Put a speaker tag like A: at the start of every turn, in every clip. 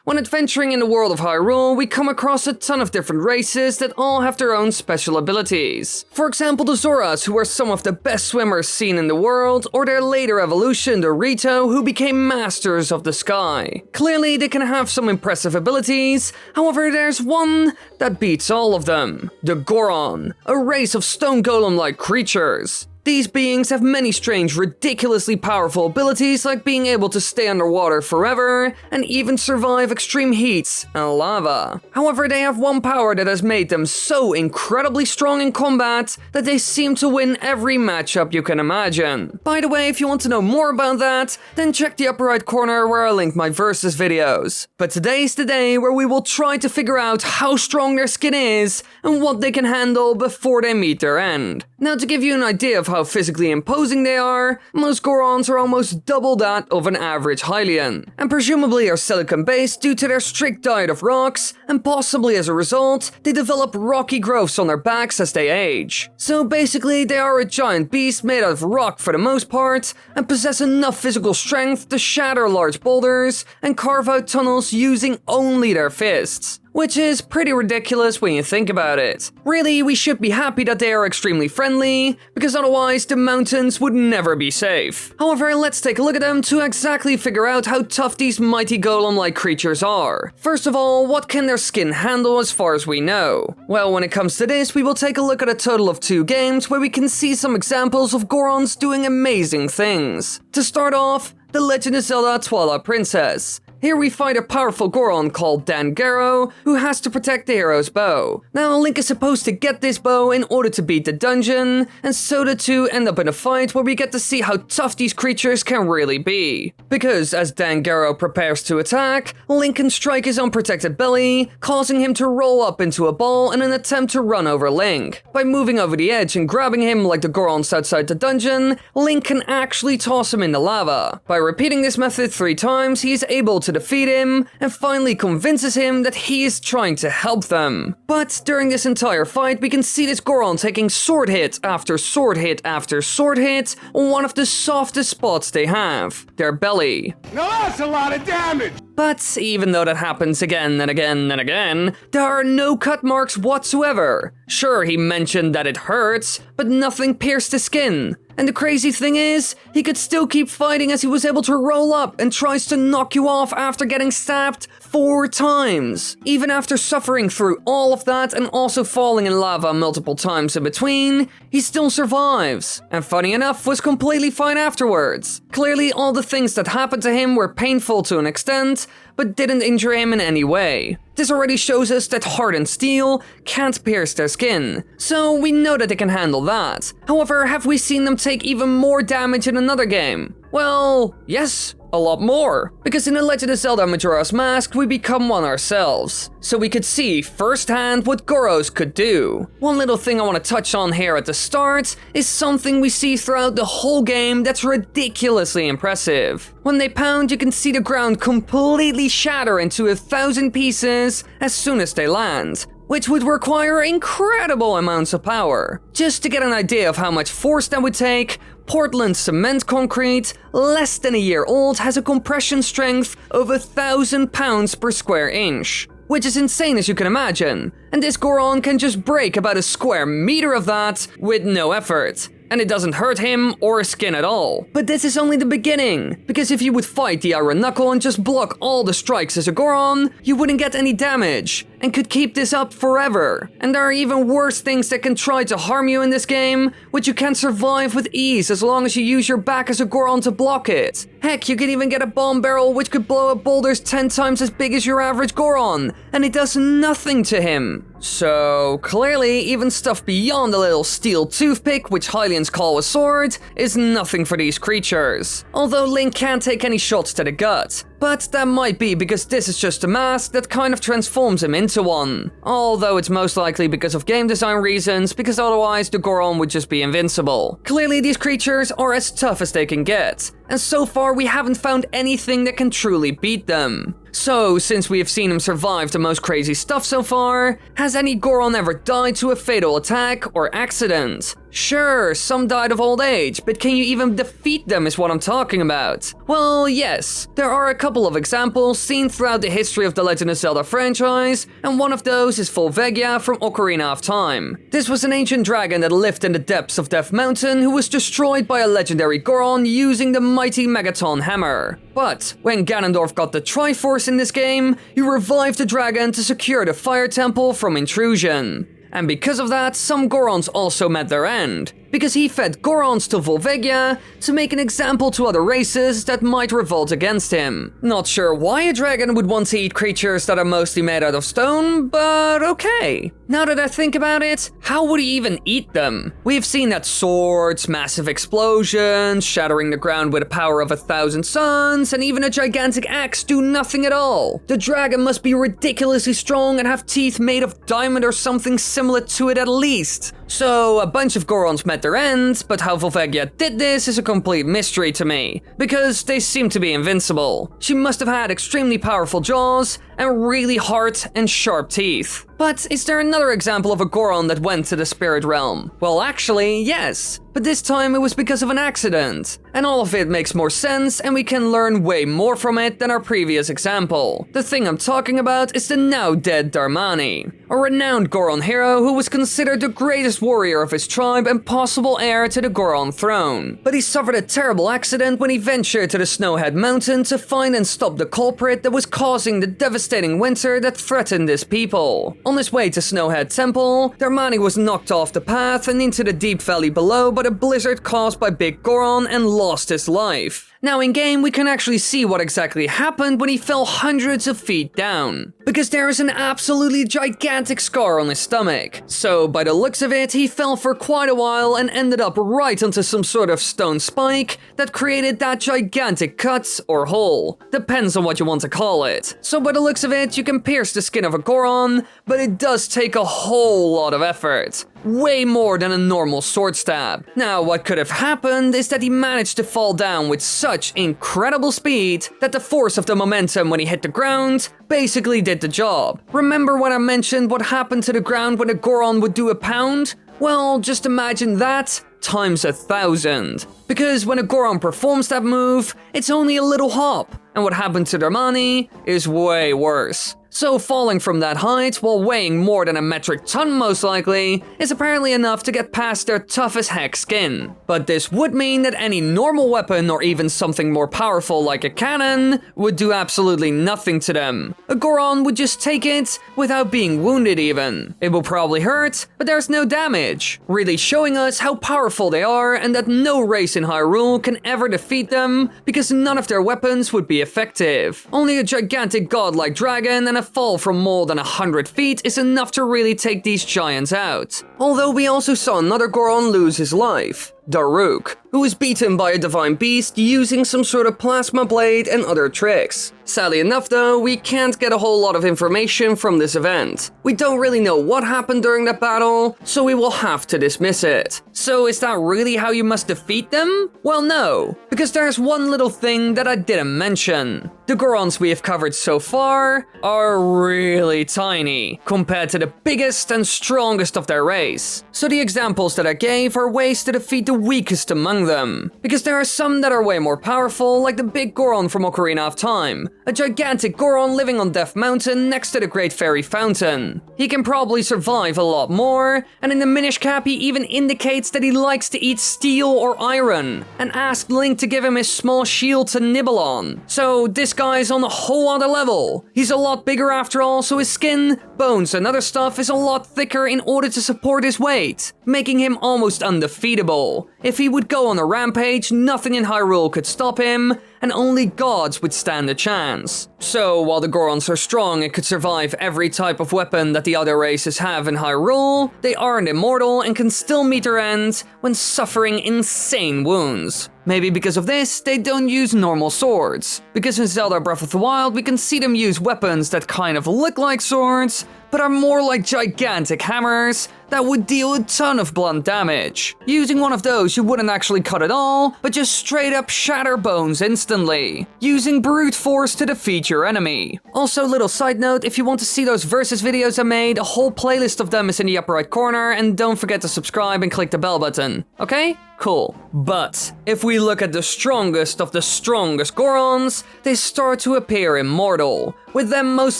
A: When adventuring in the world of Hyrule, we come across a ton of different races that all have their own special abilities. For example, the Zoras, who are some of the best swimmers seen in the world, or their later evolution, the Rito, who became masters of the sky. Clearly, they can have some impressive abilities, however, there's one that beats all of them. The Goron, a race of stone golem-like creatures. These beings have many strange, ridiculously powerful abilities like being able to stay underwater forever and even survive extreme heats and lava. However, they have one power that has made them so incredibly strong in combat that they seem to win every matchup you can imagine. By the way, if you want to know more about that, then check the upper right corner where I link my versus videos. But today's the day where we will try to figure out how strong their skin is and what they can handle before they meet their end. Now, to give you an idea of how physically imposing they are, most Gorons are almost double that of an average Hylian, and presumably are silicon-based due to their strict diet of rocks, and possibly as a result, they develop rocky growths on their backs as they age. So basically, they are a giant beast made out of rock for the most part, and possess enough physical strength to shatter large boulders and carve out tunnels using only their fists. Which is pretty ridiculous when you think about it. Really, we should be happy that they are extremely friendly, because otherwise the mountains would never be safe. However, let's take a look at them to exactly figure out how tough these mighty golem-like creatures are. First of all, what can their skin handle as far as we know? Well, when it comes to this, we will take a look at a total of 2 games where we can see some examples of Gorons doing amazing things. To start off, The Legend of Zelda Twilight Princess. Here we find a powerful Goron called Dangaro, who has to protect the hero's bow. Now, Link is supposed to get this bow in order to beat the dungeon, and so the two end up in a fight where we get to see how tough these creatures can really be. Because as Dangaro prepares to attack, Link can strike his unprotected belly, causing him to roll up into a ball in an attempt to run over Link. By moving over the edge and grabbing him like the Gorons outside the dungeon, Link can actually toss him in the lava. By repeating this method 3 times, he is able to defeat him, and finally convinces him that he is trying to help them. But during this entire fight, we can see this Goron taking sword hit after sword hit after sword hit on one of the softest spots they have, their belly.
B: Now that's a lot of damage!
A: But even though that happens again and again and again, there are no cut marks whatsoever. Sure, he mentioned that it hurts, but nothing pierced the skin. And the crazy thing is, he could still keep fighting as he was able to roll up and tries to knock you off after getting stabbed 4 times. Even after suffering through all of that and also falling in lava multiple times in between, he still survives. And funny enough, was completely fine afterwards. Clearly, all the things that happened to him were painful to an extent, but didn't injure him in any way. This already shows us that hardened steel can't pierce their skin, so we know that they can handle that. However, have we seen them take even more damage in another game? Well, yes, a lot more. Because in The Legend of Zelda Majora's Mask, we become one ourselves, so we could see firsthand what Goros could do. One little thing I want to touch on here at the start is something we see throughout the whole game that's ridiculously impressive. When they pound, you can see the ground completely shatter into 1,000 pieces as soon as they land, which would require incredible amounts of power. Just to get an idea of how much force that would take, Portland cement concrete, less than a year old, has a compression strength of 1,000 pounds per square inch. Which is insane as you can imagine, and this Goron can just break about a square meter of that with no effort. And it doesn't hurt him or his skin at all. But this is only the beginning, because if you would fight the Iron Knuckle and just block all the strikes as a Goron, you wouldn't get any damage, and could keep this up forever. And there are even worse things that can try to harm you in this game, which you can survive with ease as long as you use your back as a Goron to block it. Heck, you can even get a bomb barrel which could blow up boulders 10 times as big as your average Goron, and it does nothing to him. So, clearly, even stuff beyond a little steel toothpick, which Hylians call a sword, is nothing for these creatures. Although Link can't take any shots to the gut. But that might be because this is just a mask that kind of transforms him into one. Although it's most likely because of game design reasons, because otherwise the Goron would just be invincible. Clearly these creatures are as tough as they can get, and so far we haven't found anything that can truly beat them. So, since we have seen him survive the most crazy stuff so far, has any Goron ever died to a fatal attack or accident? Sure, some died of old age, but can you even defeat them is what I'm talking about. Well, yes, there are a couple of examples seen throughout the history of the Legend of Zelda franchise, and one of those is Vulnerabilities from Ocarina of Time. This was an ancient dragon that lived in the depths of Death Mountain who was destroyed by a legendary Goron using the mighty Megaton hammer. But when Ganondorf got the triforce in this game, he revived the dragon to secure the fire temple from intrusion. And because of that, some Gorons also met their end, because he fed Gorons to Volvegia to make an example to other races that might revolt against him. Not sure why a dragon would want to eat creatures that are mostly made out of stone, but okay. Now that I think about it, how would he even eat them? We have seen that swords, massive explosions, shattering the ground with the power of 1,000 suns, and even a gigantic axe do nothing at all. The dragon must be ridiculously strong and have teeth made of diamond or something similar to it at least. So, a bunch of Gorons met their ends, but how Volvegia did this is a complete mystery to me, because they seem to be invincible. She must have had extremely powerful jaws, and really hard and sharp teeth. But is there another example of a Goron that went to the spirit realm? Well, actually, yes. But this time it was because of an accident. And all of it makes more sense, and we can learn way more from it than our previous example. The thing I'm talking about is the now dead Darmani, a renowned Goron hero who was considered the greatest warrior of his tribe and possible heir to the Goron throne. But he suffered a terrible accident when he ventured to the Snowhead Mountain to find and stop the culprit that was causing the devastating winter that threatened his people. On his way to Snowhead Temple, Darmani was knocked off the path and into the deep valley below by a blizzard caused by Big Goron and lost his life. Now in-game, we can actually see what exactly happened when he fell hundreds of feet down, because there is an absolutely gigantic scar on his stomach. So by the looks of it, he fell for quite a while and ended up right onto some sort of stone spike that created that gigantic cut or hole. Depends on what you want to call it. So by the looks of it, you can pierce the skin of a Goron, but it does take a whole lot of effort. Way more than a normal sword stab. Now, what could have happened is that he managed to fall down with such incredible speed that the force of the momentum when he hit the ground basically did the job. Remember when I mentioned what happened to the ground when a Goron would do a pound? Well, just imagine that times 1,000. Because when a Goron performs that move, it's only a little hop. And what happened to Darmani is way worse. So falling from that height, while weighing more than a metric ton most likely, is apparently enough to get past their tough as heck skin. But this would mean that any normal weapon or even something more powerful like a cannon would do absolutely nothing to them. A Goron would just take it without being wounded even. It will probably hurt, but there's no damage, really showing us how powerful they are and that no race in Hyrule can ever defeat them because none of their weapons would be effective. Only a gigantic godlike dragon and a fall from more than 100 feet is enough to really take these giants out. Although we also saw another Goron lose his life, Daruk, who was beaten by a divine beast using some sort of plasma blade and other tricks. Sadly enough though, we can't get a whole lot of information from this event. We don't really know what happened during that battle, so we will have to dismiss it. So is that really how you must defeat them? Well no, because there's one little thing that I didn't mention. The Gorons we have covered so far are really tiny compared to the biggest and strongest of their race. So the examples that I gave are ways to defeat the weakest among them, because there are some that are way more powerful, like the big Goron from Ocarina of Time, a gigantic Goron living on Death Mountain next to the Great Fairy Fountain. He can probably survive a lot more, and in the Minish Cap he even indicates that he likes to eat steel or iron, and asked Link to give him his small shield to nibble on. So this guy's on a whole other level. He's a lot bigger after all, so his skin, bones and other stuff is a lot thicker in order to support his weight, making him almost undefeatable. If he would go on a rampage, nothing in Hyrule could stop him, and only gods would stand a chance. So while the Gorons are strong and could survive every type of weapon that the other races have in Hyrule, they aren't immortal and can still meet their end when suffering insane wounds. Maybe because of this, they don't use normal swords. Because in Zelda Breath of the Wild, we can see them use weapons that kind of look like swords, but are more like gigantic hammers that would deal a ton of blunt damage. Using one of those, you wouldn't actually cut at all, but just straight up shatter bones instantly, using brute force to defeat your enemy. Also, little side note, if you want to see those versus videos I made, a whole playlist of them is in the upper right corner, and don't forget to subscribe and click the bell button, okay? Cool. But if we look at the strongest of the strongest Gorons, they start to appear immortal, with them most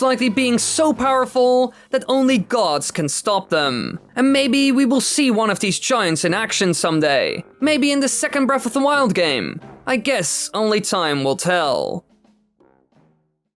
A: likely being so powerful that only gods can stop them. And maybe we will see one of these giants in action someday. Maybe in the second Breath of the Wild game. I guess only time will tell.